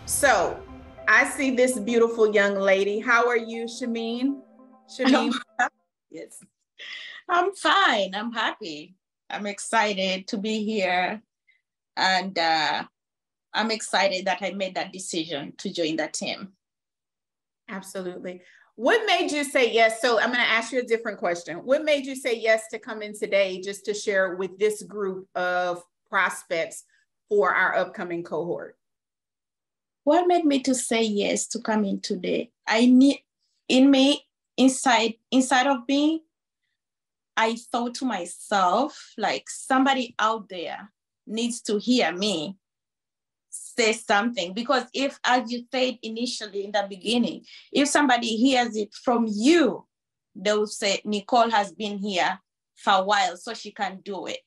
So I see this beautiful young lady. How are you, Shameen? Yes, I'm fine. I'm happy. I'm excited to be here. And I'm excited that I made that decision to join the team. Absolutely. What made you say yes? So I'm going to ask you a different question. What made you say yes to come in today just to share with this group of prospects for our upcoming cohort? What made me to say yes to come in today? I need in me, inside of me, I thought to myself, like somebody out there needs to hear me say something. Because if, as you said initially in the beginning, if somebody hears it from you, they'll say, Nicole has been here for a while, so she can do it.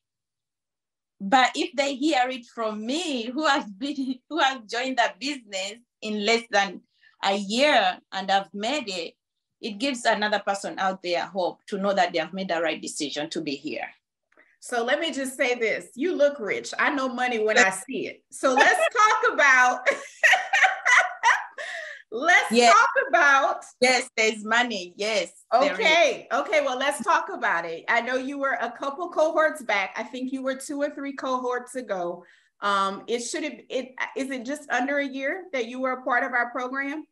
But if they hear it from me, who has joined the business in less than a year and I've made it, it gives another person out there hope to know that they have made the right decision to be here. So let me just say this. You look rich. I know money when I see it. So let's talk about, talk about. Yes, there's money. Yes. Okay. Okay. Well, let's talk about it. I know you were a couple cohorts back. I think you were 2 or 3 cohorts ago. Is it just under a year that you were a part of our program?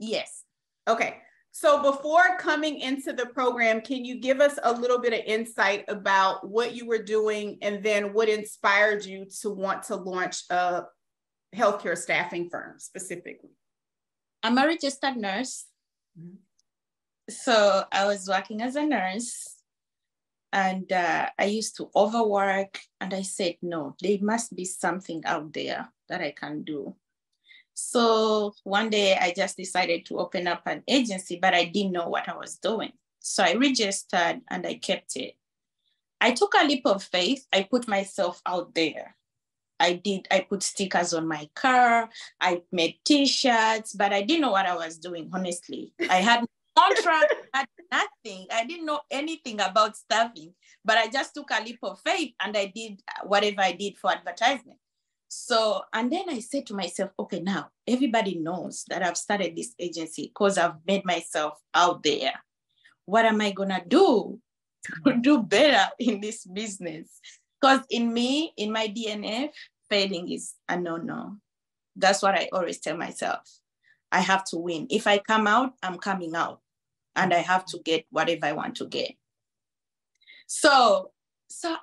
Yes. Okay. So before coming into the program, can you give us a little bit of insight about what you were doing and then what inspired you to want to launch a healthcare staffing firm specifically? I'm a registered nurse. Mm-hmm. So I was working as a nurse and I used to overwork, and I said, no, there must be something out there that I can do. So one day I just decided to open up an agency, but I didn't know what I was doing. So I registered and I kept it. I took a leap of faith. I put myself out there. I put stickers on my car. I made t-shirts, but I didn't know what I was doing, honestly. I had no contract, I had nothing. I didn't know anything about staffing, but I just took a leap of faith and I did whatever I did for advertisement. So, and then I said to myself, okay, now everybody knows that I've started this agency because I've made myself out there. What am I going to do to do better in this business? Because in my DNA, failing is a no-no. That's what I always tell myself. I have to win. If I come out, I'm coming out. And I have to get whatever I want to get. So,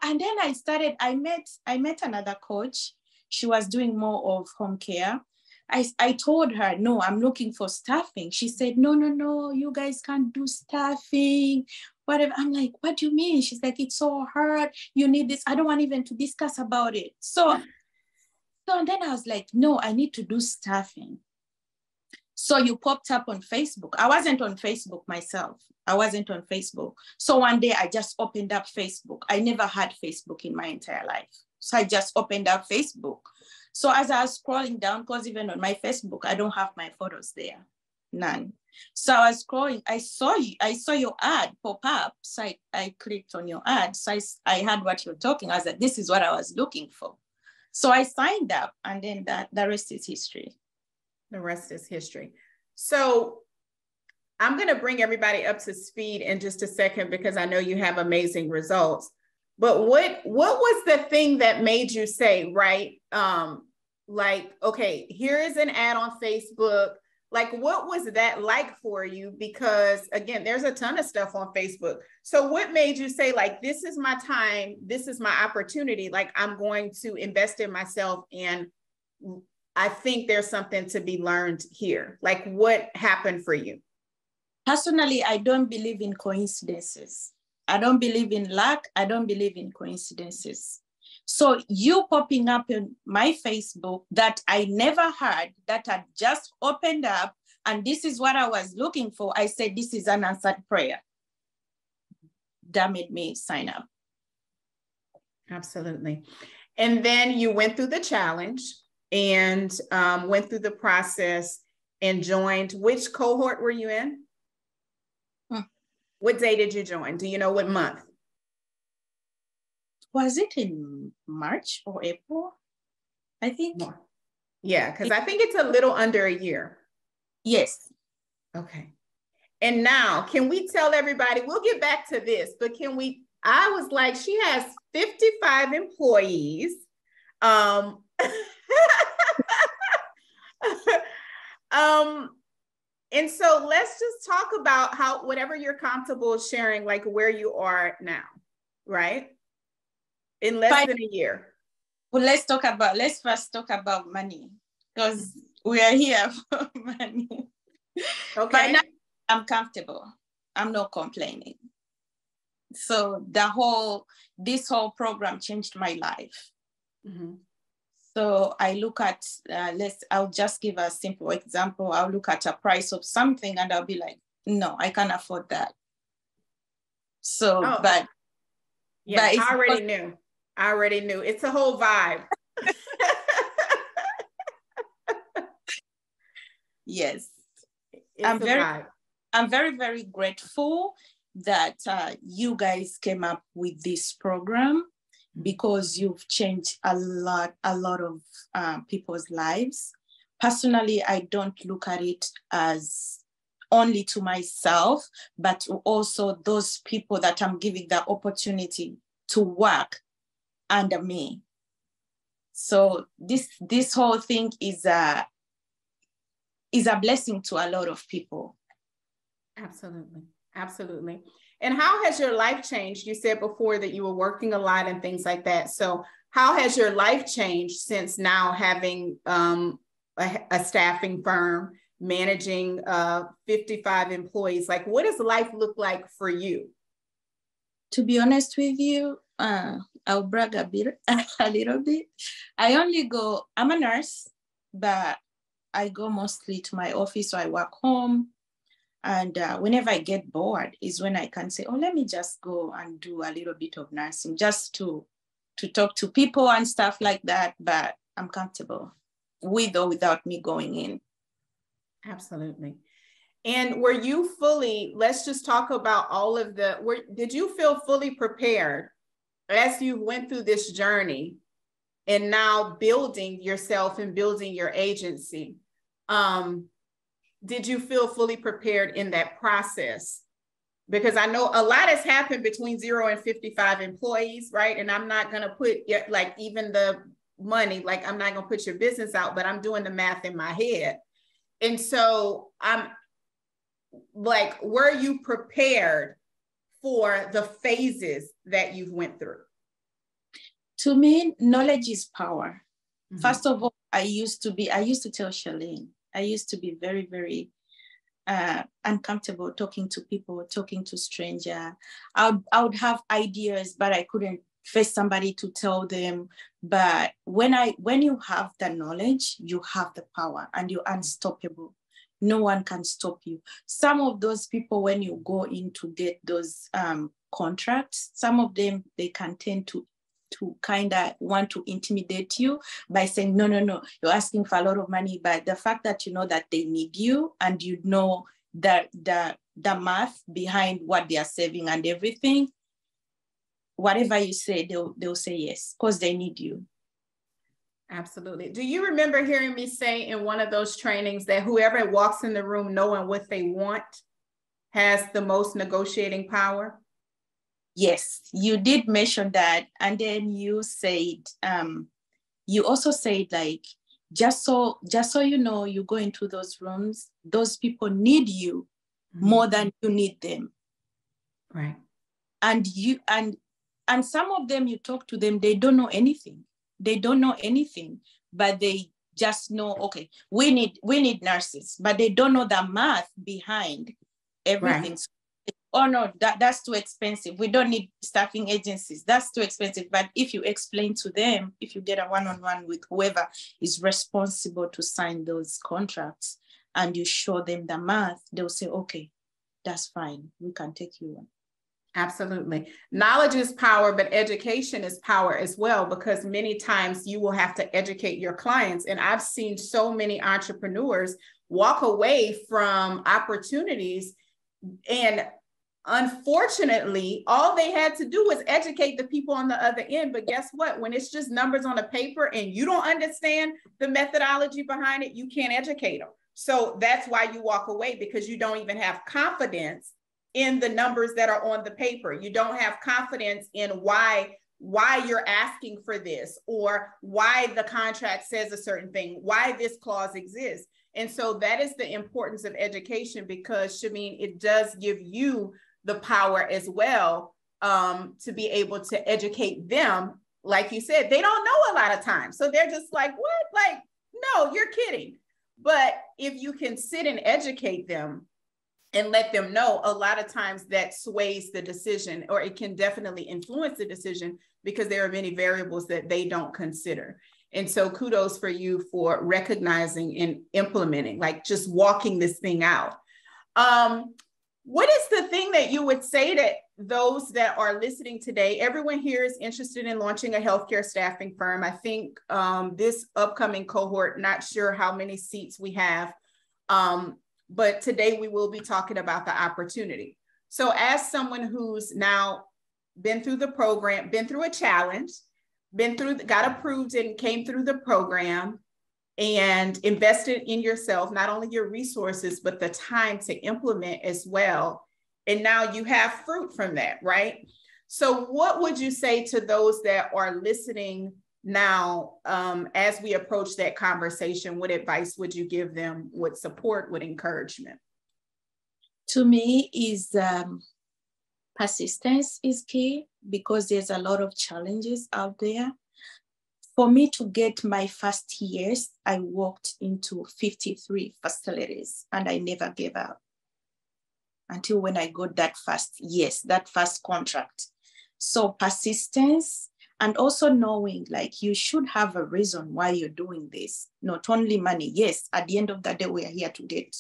and then I met another coach. She was doing more of home care. I told her, no, I'm looking for staffing. She said, no, you guys can't do staffing, whatever. I'm like, what do you mean? She's like, it's so hard. You need this. I don't want even to discuss about it. So and then I was like, no, I need to do staffing. So you popped up on Facebook. I wasn't on Facebook myself. So one day I just opened up Facebook. I never had Facebook in my entire life. So I just opened up Facebook. So as I was scrolling down, because even on my Facebook, I don't have my photos there, none. So I was scrolling, I saw your ad pop up. So I clicked on your ad. So I heard what you're talking. I was like, this is what I was looking for. So I signed up, and then the rest is history. The rest is history. So I'm going to bring everybody up to speed in just a second because I know you have amazing results. But what was the thing that made you say, right, like, okay, here is an ad on Facebook. Like, what was that like for you? Because again, there's a ton of stuff on Facebook. So what made you say, like, this is my time, this is my opportunity, like, I'm going to invest in myself, and I think there's something to be learned here. Like, what happened for you? Personally, I don't believe in coincidences. I don't believe in luck. I don't believe in coincidences. So you popping up in my Facebook that I never had, that had just opened up, and this is what I was looking for. I said, this is an answered prayer. That made me sign up. Absolutely. And then you went through the challenge and went through the process and joined. Which cohort were you in? What day did you join? Do you know what month? Was it in March or April? I think. Yeah, because I think it's a little under a year. Yes. Okay. And now, can we tell everybody, we'll get back to this, but I was like, she has 55 employees. And so let's just talk about whatever you're comfortable sharing, like where you are now, right? In less than a year. Well, let's first talk about money, because we are here for money. Okay. Right now, I'm comfortable. I'm not complaining. So this whole program changed my life. Mm-hmm. So I look at, I'll just give a simple example. I'll look at a price of something and I'll be like, no, I can't afford that. So, but I already knew. It's a whole vibe. Yes. I'm very, very grateful that you guys came up with this program, because you've changed a lot of people's lives. Personally, I don't look at it as only to myself, but also those people that I'm giving the opportunity to work under me. So this whole thing is a blessing to a lot of people. Absolutely. Absolutely. And how has your life changed? You said before that you were working a lot and things like that. So how has your life changed since now having a staffing firm, managing 55 employees? Like, what does life look like for you? To be honest with you, I'll brag a little bit. I'm a nurse, but I go mostly to my office, so I work home. And whenever I get bored is when I can say, oh, let me just go and do a little bit of nursing, just to talk to people and stuff like that. But I'm comfortable with or without me going in. Absolutely. And were you let's just talk about did you feel fully prepared as you went through this journey and now building yourself and building your agency? Did you feel fully prepared in that process? Because I know a lot has happened between 0 and 55 employees, right? And I'm not going to put like even the money, like I'm not going to put your business out, but I'm doing the math in my head. And so I'm like, were you prepared for the phases that you've went through? To me, knowledge is power. Mm-hmm. First of all, I used to tell Charlene, I used to be very, very uncomfortable talking to people, talking to strangers. I would have ideas, but I couldn't face somebody to tell them. But when you have the knowledge, you have the power and you're unstoppable. No one can stop you. Some of those people, when you go in to get those contracts, some of them, they can tend to kind of want to intimidate you by saying, no, you're asking for a lot of money. But the fact that you know that they need you and you know that the math behind what they are saving and everything, whatever you say, they'll say yes, because they need you. Absolutely. Do you remember hearing me say in one of those trainings that whoever walks in the room knowing what they want has the most negotiating power? Yes, you did mention that. And then you said, you also said, like, just so you know, you go into those rooms, those people need you more than you need them. Right. And and some of them, you talk to them, they don't know anything. They don't know anything, but they just know, okay, we need nurses, but they don't know the math behind everything. Right. Oh no, that's too expensive. We don't need staffing agencies. That's too expensive. But if you explain to them, if you get a one-on-one with whoever is responsible to sign those contracts and you show them the math, they'll say, okay, that's fine. We can take you on. Absolutely. Knowledge is power, but education is power as well, because many times you will have to educate your clients. And I've seen so many entrepreneurs walk away from opportunities and unfortunately, all they had to do was educate the people on the other end. But guess what? When it's just numbers on a paper and you don't understand the methodology behind it, you can't educate them. So that's why you walk away, because you don't even have confidence in the numbers that are on the paper. You don't have confidence in why you're asking for this, or why the contract says a certain thing, why this clause exists. And so that is the importance of education, because Shameen, it does give you the power as well to be able to educate them. Like you said, they don't know a lot of times. So they're just like, what? Like, no, you're kidding. But if you can sit and educate them and let them know, a lot of times that sways the decision, or it can definitely influence the decision, because there are many variables that they don't consider. And so kudos for you for recognizing and implementing, like just walking this thing out. What is the thing that you would say to those that are listening today? Everyone here is interested in launching a healthcare staffing firm. I think this upcoming cohort, not sure how many seats we have, but today we will be talking about the opportunity. So as someone who's now been through the program, been through a challenge, got approved and came through the program, and invested in yourself, not only your resources, but the time to implement as well. And now you have fruit from that, right? So what would you say to those that are listening now, as we approach that conversation? What advice would you give them? What support, what encouragement? To me is persistence is key, because there's a lot of challenges out there. For me to get my first years, I walked into 53 facilities and I never gave up until when I got that first contract. So persistence, and also knowing like you should have a reason why you're doing this, not only money. Yes, at the end of the day, we are here to get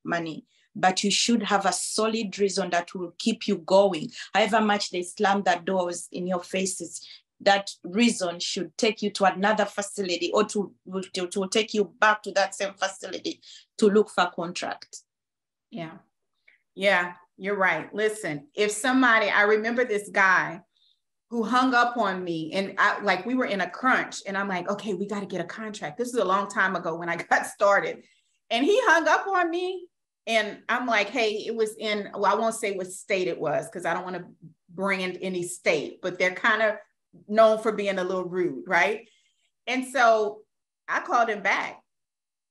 money, but you should have a solid reason that will keep you going. However much they slam that doors in your faces, that reason should take you to another facility, or to take you back to that same facility to look for a contract. Yeah, you're right. Listen, if somebody, I remember this guy who hung up on me, and we were in a crunch, and I'm like, okay, we got to get a contract. This is a long time ago when I got started, and he hung up on me, and I'm like, hey, it was in, well, I won't say what state it was, because I don't want to brand any state, but they're kind of known for being a little rude, right? And so I called him back,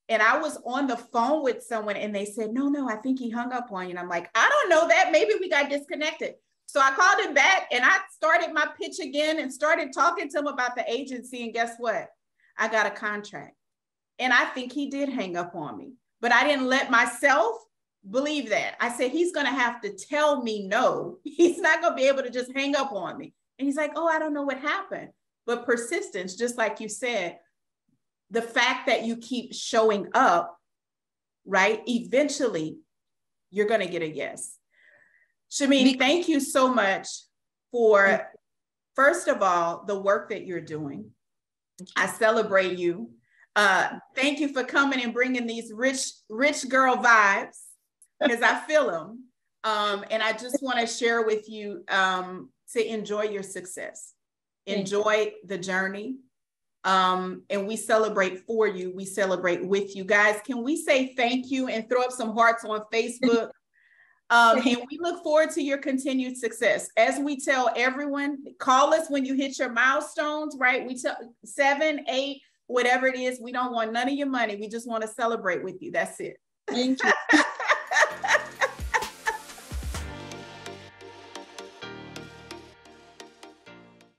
and I was on the phone with someone, and they said, no, I think he hung up on you. And I'm like, I don't know that, maybe we got disconnected. So I called him back, and I started my pitch again and started talking to him about the agency. And guess what? I got a contract. And I think he did hang up on me, but I didn't let myself believe that. I said, he's going to have to tell me no. He's not going to be able to just hang up on me. And he's like, oh, I don't know what happened. But persistence, just like you said, the fact that you keep showing up, right? Eventually, you're going to get a yes. Shameen, thank you so much for, first of all, the work that you're doing. I celebrate you. Thank you for coming and bringing these rich girl vibes, because I feel them. And I just want to share with you to enjoy your success, enjoy the journey. And we celebrate for you. We celebrate with you. Guys, can we say thank you and throw up some hearts on Facebook? And we look forward to your continued success. As we tell everyone, call us when you hit your milestones, right? We tell 7, 8, whatever it is. We don't want none of your money. We just want to celebrate with you. That's it. Thank you.